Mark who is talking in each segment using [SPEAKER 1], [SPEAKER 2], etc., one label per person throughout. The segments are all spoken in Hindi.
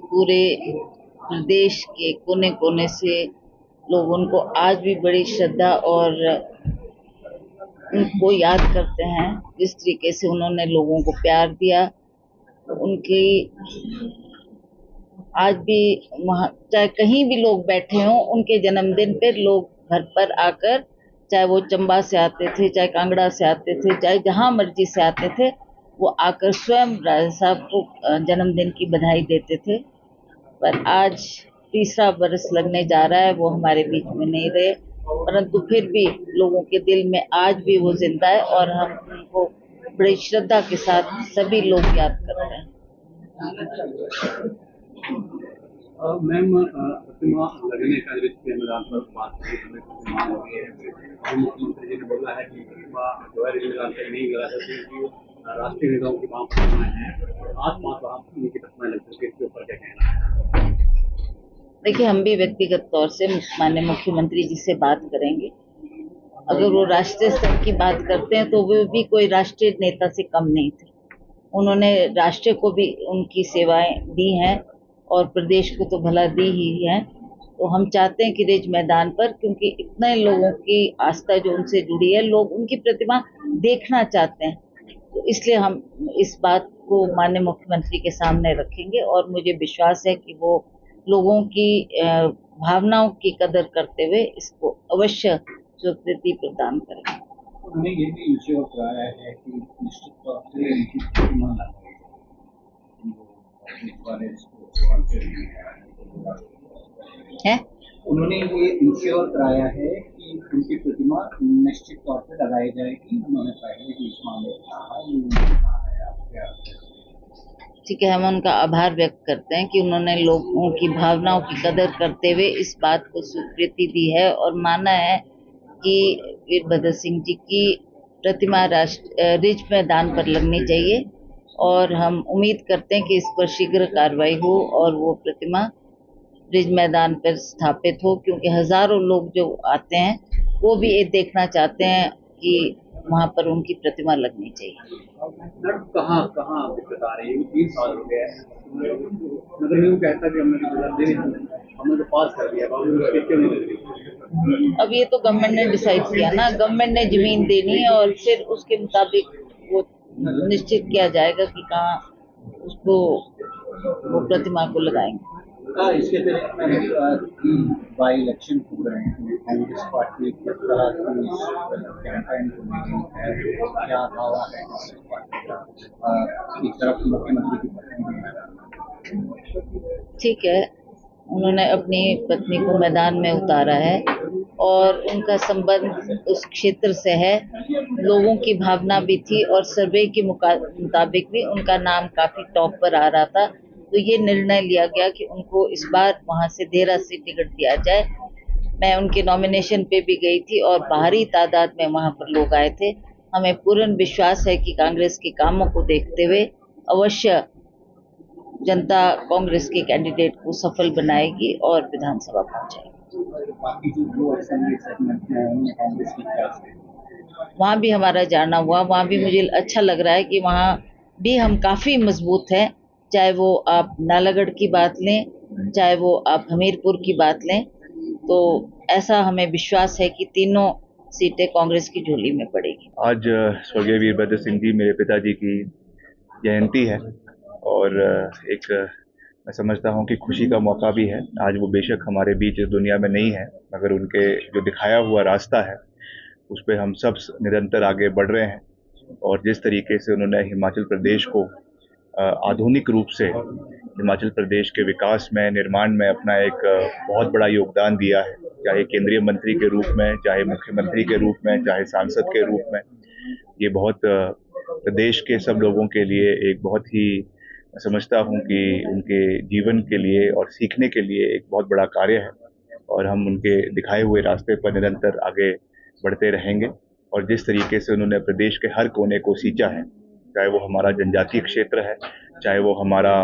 [SPEAKER 1] पूरे प्रदेश के कोने कोने से लोग उनको आज भी बड़ी श्रद्धा और उनको याद करते हैं। जिस तरीके से उन्होंने लोगों को प्यार दिया, उनकी आज भी वहाँ चाहे कहीं भी लोग बैठे हों, उनके जन्मदिन पे लोग घर पर आकर, चाहे वो चंबा से आते थे, चाहे कांगड़ा से आते थे, चाहे जहाँ मर्जी से आते थे, वो आकर स्वयं राजा साहब को जन्मदिन की बधाई देते थे। पर आज तीसरा बरस लगने जा रहा है, वो हमारे बीच में नहीं रहे, परंतु फिर भी लोगों के दिल में आज भी वो जिंदा है और हम उनको बड़ी श्रद्धा के साथ सभी लोग याद करते हैं।
[SPEAKER 2] मैम, प्रतिमा लगने का के मैदान पर बात हो रही है। मुख्यमंत्री जी ने बोला है कि प्रतिमा जो है मैदान पर नहीं लगा सकती, क्योंकि राष्ट्रीय नेताओं की वहाँ प्रतिमाएं हैं, आसपास वहाँ उनकी प्रतिमाएं लगती है, इसके ऊपर क्या कहना है?
[SPEAKER 1] देखिए, हम भी व्यक्तिगत तौर से माननीय मुख्यमंत्री जी से बात करेंगे। अगर वो राष्ट्रीय स्तर की बात करते हैं तो वो भी कोई राष्ट्रीय नेता से कम नहीं थे। उन्होंने राष्ट्र को भी उनकी सेवाएं दी हैं और प्रदेश को तो भला दी ही है। तो हम चाहते हैं कि रिज मैदान पर, क्योंकि इतने लोगों की आस्था जो उनसे जुड़ी है, लोग उनकी प्रतिमा देखना चाहते हैं, तो इसलिए हम इस बात को माननीय मुख्यमंत्री के सामने रखेंगे और मुझे विश्वास है कि वो लोगों की भावनाओं की कदर करते हुए इसको अवश्य स्वीकृति प्रदान करेंगे।
[SPEAKER 2] उन्होंने ये भी इंश्योर कराया है कि निश्चित तौर से इनकी प्रतिमा
[SPEAKER 1] है।
[SPEAKER 2] उन्होंने ये इंश्योर कराया है कि उनकी प्रतिमा निश्चित तौर पे लगाई जाएगी। उन्होंने पहले भी इस मामले में कहा।
[SPEAKER 1] ठीक है, हम उनका आभार व्यक्त करते हैं कि उन्होंने लोगों की भावनाओं की कदर करते हुए इस बात को स्वीकृति दी है और माना है कि वीरभद्र सिंह जी की प्रतिमा रिज मैदान पर लगनी चाहिए और हम उम्मीद करते हैं कि इस पर शीघ्र कार्रवाई हो और वो प्रतिमा रिज मैदान पर स्थापित हो, क्योंकि हजारों लोग जो आते हैं वो भी ये देखना चाहते हैं कि वहाँ पर उनकी प्रतिमा लगनी चाहिए।
[SPEAKER 2] कहाँ दिक्कत आ रही है? 3 साल हो गए, नगर निगम कहता है कि हमने तो पास कर दिया, क्यों नहीं लग रही?
[SPEAKER 1] अब ये तो गवर्नमेंट ने डिसाइड किया ना, गवर्नमेंट ने जमीन देनी है और फिर उसके मुताबिक वो निश्चित किया जाएगा कि कहाँ उसको वो प्रतिमा को लगाएंगे।
[SPEAKER 2] इसके बाई इलेक्शन हो रहे हैं, कांग्रेस पार्टी किस तरह से कैंपेन क्या दावा है एक तरफ मुख्यमंत्री की पत्नी?
[SPEAKER 1] ठीक है, उन्होंने अपनी पत्नी को मैदान में उतारा है और उनका संबंध उस क्षेत्र से है, लोगों की भावना भी थी और सर्वे के मुताबिक भी उनका नाम काफी टॉप पर आ रहा था, तो ये निर्णय लिया गया कि उनको इस बार वहां से देरा से टिकट दिया जाए। मैं उनके नॉमिनेशन पे भी गई थी और भारी तादाद में वहां पर लोग आए थे। हमें पूर्ण विश्वास है कि कांग्रेस के कामों को देखते हुए अवश्य जनता कांग्रेस के कैंडिडेट को सफल बनाएगी और विधानसभा पहुंचाएगी। वहाँ भी हमारा जाना हुआ, वहाँ भी मुझे अच्छा लग रहा है कि वहाँ भी हम काफी मजबूत हैं, चाहे वो आप नालागढ़ की बात लें, चाहे वो आप हमीरपुर की बात लें, तो ऐसा हमें विश्वास है कि तीनों सीटें कांग्रेस की झोली में पड़ेगी।
[SPEAKER 3] आज स्वर्गीय वीरभद्र सिंह जी मेरे पिताजी की जयंती है और एक मैं समझता हूँ कि खुशी का मौका भी है। आज वो बेशक हमारे बीच इस दुनिया में नहीं है, मगर उनके जो दिखाया हुआ रास्ता है उस पर हम सब निरंतर आगे बढ़ रहे हैं और जिस तरीके से उन्होंने हिमाचल प्रदेश को आधुनिक रूप से हिमाचल प्रदेश के विकास में, निर्माण में अपना एक बहुत बड़ा योगदान दिया है, चाहे केंद्रीय मंत्री के रूप में, चाहे मुख्यमंत्री के रूप में, चाहे सांसद के रूप में, ये बहुत प्रदेश के सब लोगों के लिए एक बहुत ही समझता हूँ कि उनके जीवन के लिए और सीखने के लिए एक बहुत बड़ा कार्य है और हम उनके दिखाए हुए रास्ते पर निरंतर आगे बढ़ते रहेंगे। और जिस तरीके से उन्होंने प्रदेश के हर कोने को सींचा है, चाहे वो हमारा जनजातीय क्षेत्र है, चाहे वो हमारा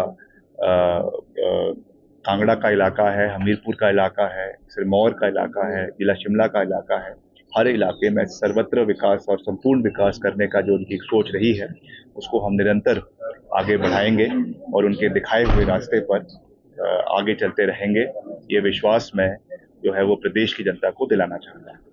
[SPEAKER 3] कांगड़ा का इलाका है, हमीरपुर का इलाका है, सिरमौर का इलाका है, जिला शिमला का इलाका है, हर इलाके में सर्वत्र विकास और संपूर्ण विकास करने का जो उनकी सोच रही है उसको हम निरंतर आगे बढ़ाएंगे और उनके दिखाए हुए रास्ते पर आगे चलते रहेंगे, ये विश्वास मैं जो है वो प्रदेश की जनता को दिलाना चाहता हूँ।